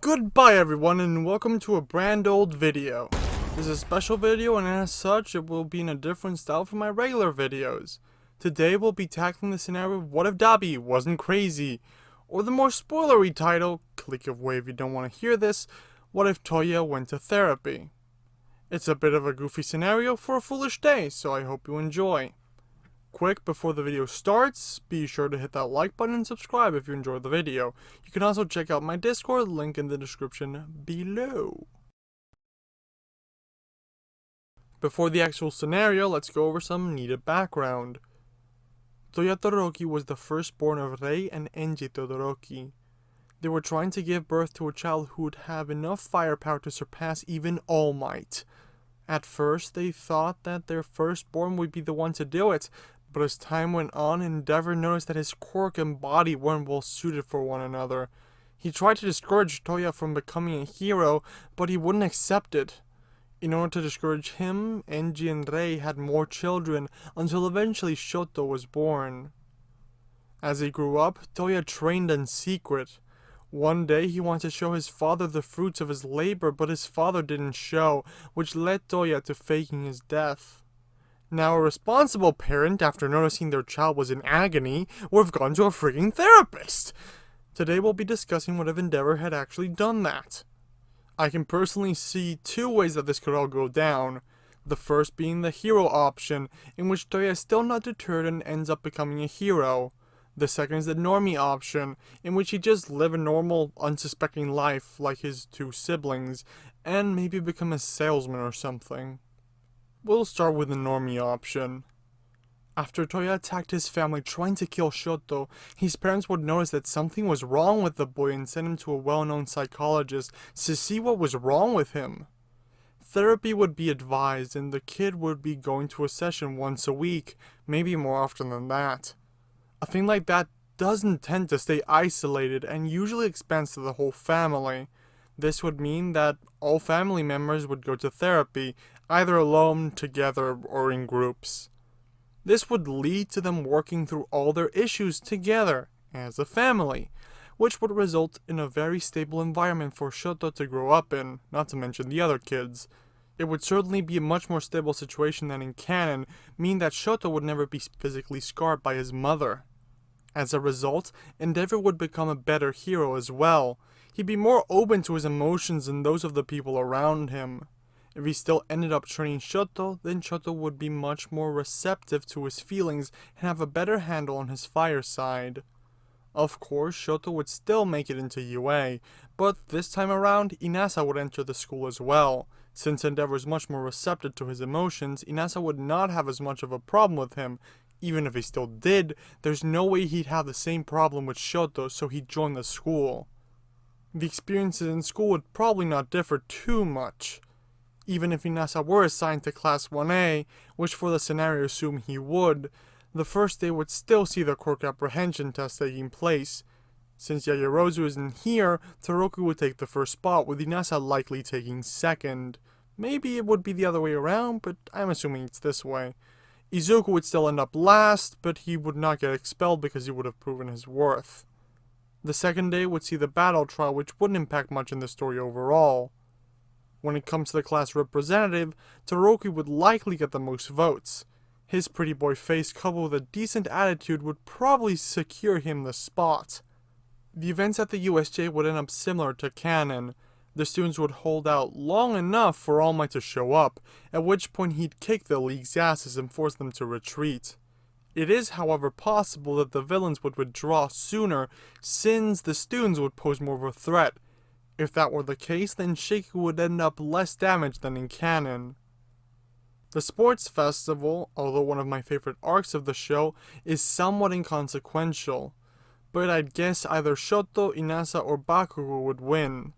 Goodbye everyone and welcome to a brand old video. This is a special video and as such it will be in a different style from my regular videos. Today we'll be tackling the scenario of what if Dabi wasn't crazy? Or the more spoilery title, click away if you don't want to hear this, what if Touya went to therapy? It's a bit of a goofy scenario for a foolish day, so I hope you enjoy. Quick, before the video starts, be sure to hit that like button and subscribe if you enjoyed the video. You can also check out my Discord, link in the description below. Before the actual scenario, let's go over some needed background. Touya Todoroki was the firstborn of Rei and Enji Todoroki. They were trying to give birth to a child who would have enough firepower to surpass even All Might. At first, they thought that their firstborn would be the one to do it, but as time went on, Endeavor noticed that his quirk and body weren't well suited for one another. He tried to discourage Touya from becoming a hero, but he wouldn't accept it. In order to discourage him, Enji and Rei had more children, until eventually Shoto was born. As he grew up, Touya trained in secret. One day he wanted to show his father the fruits of his labor, but his father didn't show, which led Touya to faking his death. Now a responsible parent, after noticing their child was in agony, would have gone to a freaking therapist! Today we'll be discussing what if Endeavor had actually done that. I can personally see two ways that this could all go down. The first being the hero option, in which Touya is still not deterred and ends up becoming a hero. The second is the normie option, in which he just live a normal, unsuspecting life like his two siblings, and maybe become a salesman or something. We'll start with the normie option. After Touya attacked his family trying to kill Shoto, his parents would notice that something was wrong with the boy and send him to a well-known psychologist to see what was wrong with him. Therapy would be advised and the kid would be going to a session once a week, maybe more often than that. A thing like that doesn't tend to stay isolated and usually expands to the whole family. This would mean that all family members would go to therapy, either alone, together, or in groups. This would lead to them working through all their issues together, as a family, which would result in a very stable environment for Shoto to grow up in, not to mention the other kids. It would certainly be a much more stable situation than in canon, meaning that Shoto would never be physically scarred by his mother. As a result, Endeavor would become a better hero as well. He'd be more open to his emotions than those of the people around him. If he still ended up training Shoto, then Shoto would be much more receptive to his feelings and have a better handle on his fire side. Of course, Shoto would still make it into UA, but this time around, Inasa would enter the school as well. Since Endeavor is much more receptive to his emotions, Inasa would not have as much of a problem with him. Even if he still did, there's no way he'd have the same problem with Shoto, so he'd join the school. The experiences in school would probably not differ too much. Even if Inasa were assigned to Class 1A, which for the scenario assume he would, the first day would still see the quirk apprehension test taking place. Since Yaoyorozu isn't here, Todoroki would take the first spot, with Inasa likely taking second. Maybe it would be the other way around, but I'm assuming it's this way. Izuku would still end up last, but he would not get expelled because he would have proven his worth. The second day would see the battle trial, which wouldn't impact much in the story overall. When it comes to the class representative, Todoroki would likely get the most votes. His pretty boy face coupled with a decent attitude would probably secure him the spot. The events at the USJ would end up similar to canon. The students would hold out long enough for All Might to show up, at which point he'd kick the league's asses and force them to retreat. It is, however, possible that the villains would withdraw sooner, since the students would pose more of a threat. If that were the case, then Shiki would end up less damaged than in canon. The sports festival, although one of my favorite arcs of the show, is somewhat inconsequential. But I'd guess either Shoto, Inasa, or Bakugo would win.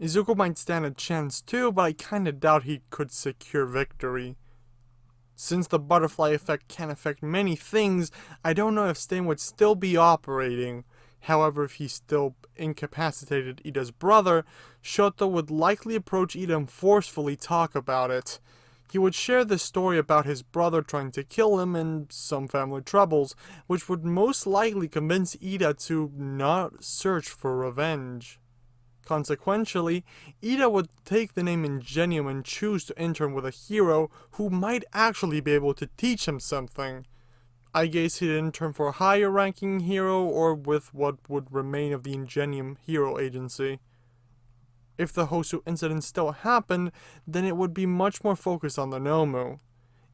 Izuku might stand a chance too, but I kinda doubt he could secure victory. Since the butterfly effect can affect many things, I don't know if Stain would still be operating. However, if he still incapacitated Ida's brother, Shoto would likely approach Ida and forcefully talk about it. He would share the story about his brother trying to kill him and some family troubles, which would most likely convince Ida to not search for revenge. Consequentially, Ida would take the name Ingenium and choose to intern with a hero who might actually be able to teach him something. I guess he'd intern for a higher ranking hero or with what would remain of the Ingenium hero agency. If the Hosu incident still happened, then it would be much more focused on the Nomu.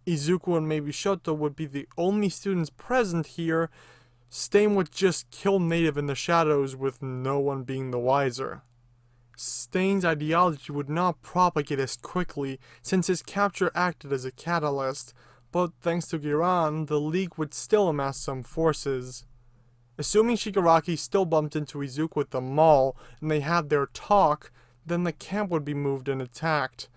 Izuku and maybe Shoto would be the only students present here. Stain would just kill Native in the shadows with no one being the wiser. Stain's ideology would not propagate as quickly since his capture acted as a catalyst, but thanks to Giran, the League would still amass some forces. Assuming Shigaraki still bumped into Izuku at the mall and they had their talk, then the camp would be moved and attacked.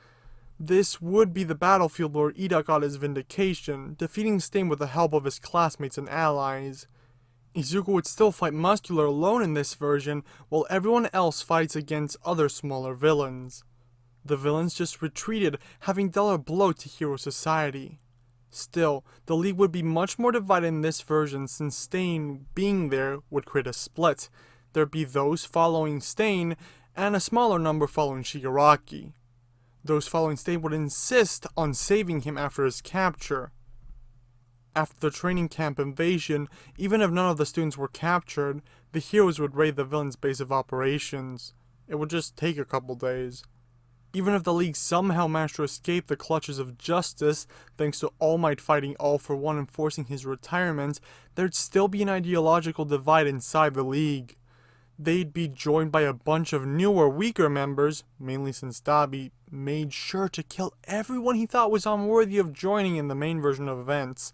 This would be the battlefield where Ida got his vindication, defeating Stain with the help of his classmates and allies. Izuku would still fight Muscular alone in this version, while everyone else fights against other smaller villains. The villains just retreated, having dealt a blow to Hero Society. Still, the League would be much more divided in this version since Stain being there would create a split. There'd be those following Stain, and a smaller number following Shigaraki. Those following Stain would insist on saving him after his capture. After the training camp invasion, even if none of the students were captured, the heroes would raid the villain's base of operations. It would just take a couple days. Even if the League somehow managed to escape the clutches of justice, thanks to All Might fighting All for One and forcing his retirement, there'd still be an ideological divide inside the League. They'd be joined by a bunch of newer, weaker members, mainly since Dabi made sure to kill everyone he thought was unworthy of joining in the main version of events.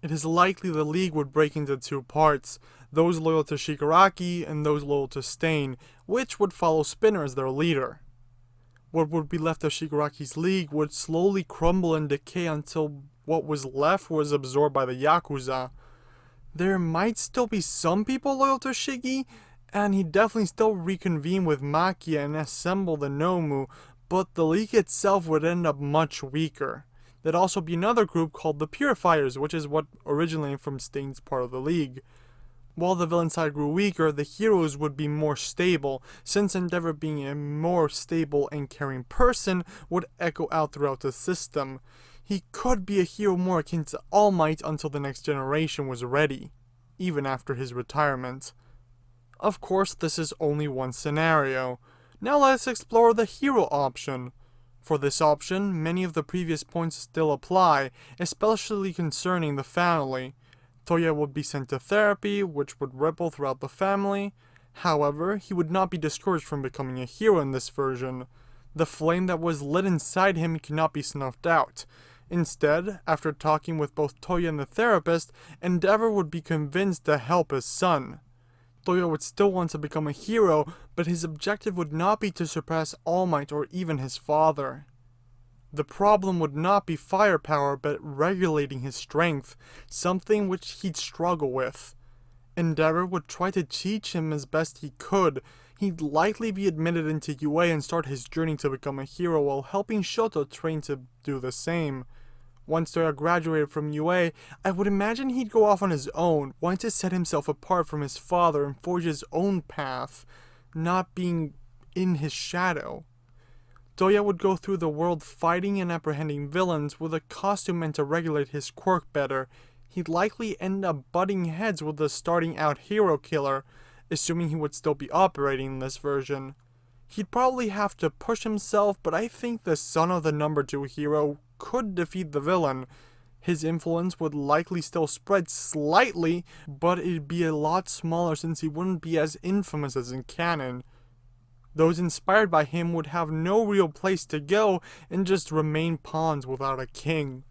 It is likely the League would break into two parts, those loyal to Shigaraki and those loyal to Stain, which would follow Spinner as their leader. What would be left of Shigaraki's League would slowly crumble and decay until what was left was absorbed by the Yakuza. There might still be some people loyal to Shigi, and he'd definitely still reconvene with Makia and assemble the Nomu, but the League itself would end up much weaker. There'd also be another group called the Purifiers, which is what originated from Stain's part of the League. While the villain side grew weaker, the heroes would be more stable, since Endeavor being a more stable and caring person would echo out throughout the system. He could be a hero more akin to All Might until the next generation was ready, even after his retirement. Of course, this is only one scenario. Now let's explore the hero option. For this option, many of the previous points still apply, especially concerning the family. Touya would be sent to therapy, which would ripple throughout the family. However, he would not be discouraged from becoming a hero in this version. The flame that was lit inside him cannot be snuffed out. Instead, after talking with both Touya and the therapist, Endeavor would be convinced to help his son. Touya would still want to become a hero, but his objective would not be to surpass All Might or even his father. The problem would not be firepower, but regulating his strength, something which he'd struggle with. Endeavor would try to teach him as best he could. He'd likely be admitted into UA and start his journey to become a hero while helping Shoto train to do the same. Once Touya graduated from UA, I would imagine he'd go off on his own, wanting to set himself apart from his father and forge his own path, not being in his shadow. Touya would go through the world fighting and apprehending villains with a costume meant to regulate his quirk better. He'd likely end up butting heads with the starting out hero killer, assuming he would still be operating in this version. He'd probably have to push himself, but I think the son of the number 2 hero could defeat the villain. His influence would likely still spread slightly, but it'd be a lot smaller since he wouldn't be as infamous as in canon. Those inspired by him would have no real place to go and just remain pawns without a king.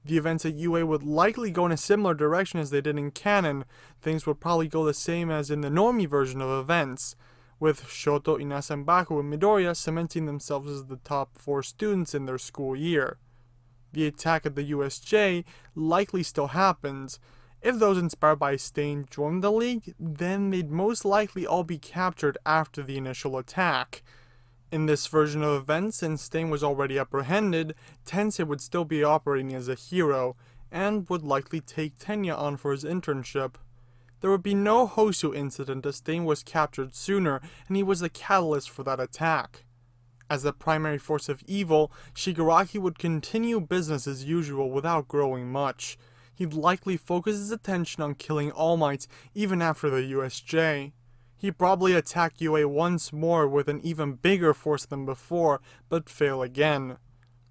The events at UA would likely go in a similar direction as they did in canon. Things would probably go the same as in the normie version of events, with Shoto, Inasa, and Baku and Midoriya cementing themselves as the top 4 students in their school year. The attack at the USJ likely still happens. If those inspired by Stain joined the League, then they'd most likely all be captured after the initial attack. In this version of events, since Stain was already apprehended, Tensei would still be operating as a hero, and would likely take Tenya on for his internship. There would be no Hosu incident as Stain was captured sooner, and he was the catalyst for that attack. As the primary force of evil, Shigaraki would continue business as usual without growing much. He'd likely focus his attention on killing All Might even after the USJ. He'd probably attack UA once more with an even bigger force than before, but fail again.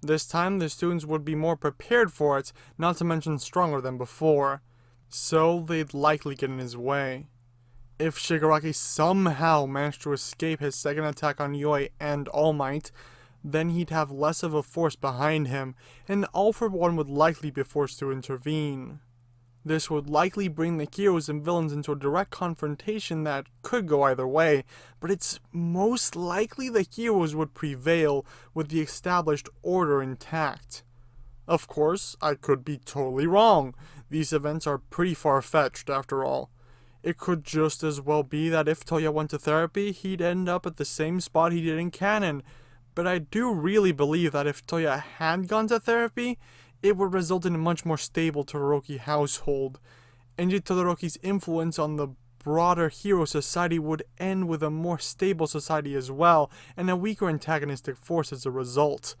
This time the students would be more prepared for it, not to mention stronger than before. So they'd likely get in his way. If Shigaraki somehow managed to escape his second attack on Yui and All Might, then he'd have less of a force behind him, and All for One would likely be forced to intervene. This would likely bring the heroes and villains into a direct confrontation that could go either way, but it's most likely the heroes would prevail with the established order intact. Of course, I could be totally wrong. These events are pretty far-fetched after all. It could just as well be that if Touya went to therapy, he'd end up at the same spot he did in canon. But I do really believe that if Touya had gone to therapy, it would result in a much more stable Todoroki household. Enji Todoroki's influence on the broader hero society would end with a more stable society as well, and a weaker antagonistic force as a result.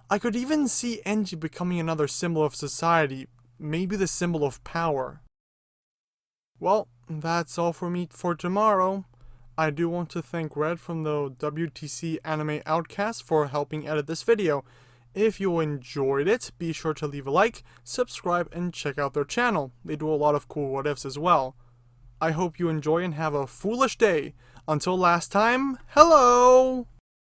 I could even see Enji becoming another symbol of society, maybe the symbol of power. Well, that's all for me for tomorrow. I do want to thank Red from the WTC Anime Outcast for helping edit this video. If you enjoyed it, be sure to leave a like, subscribe, and check out their channel. They do a lot of cool what-ifs as well. I hope you enjoy and have a foolish day. Until last time, hello!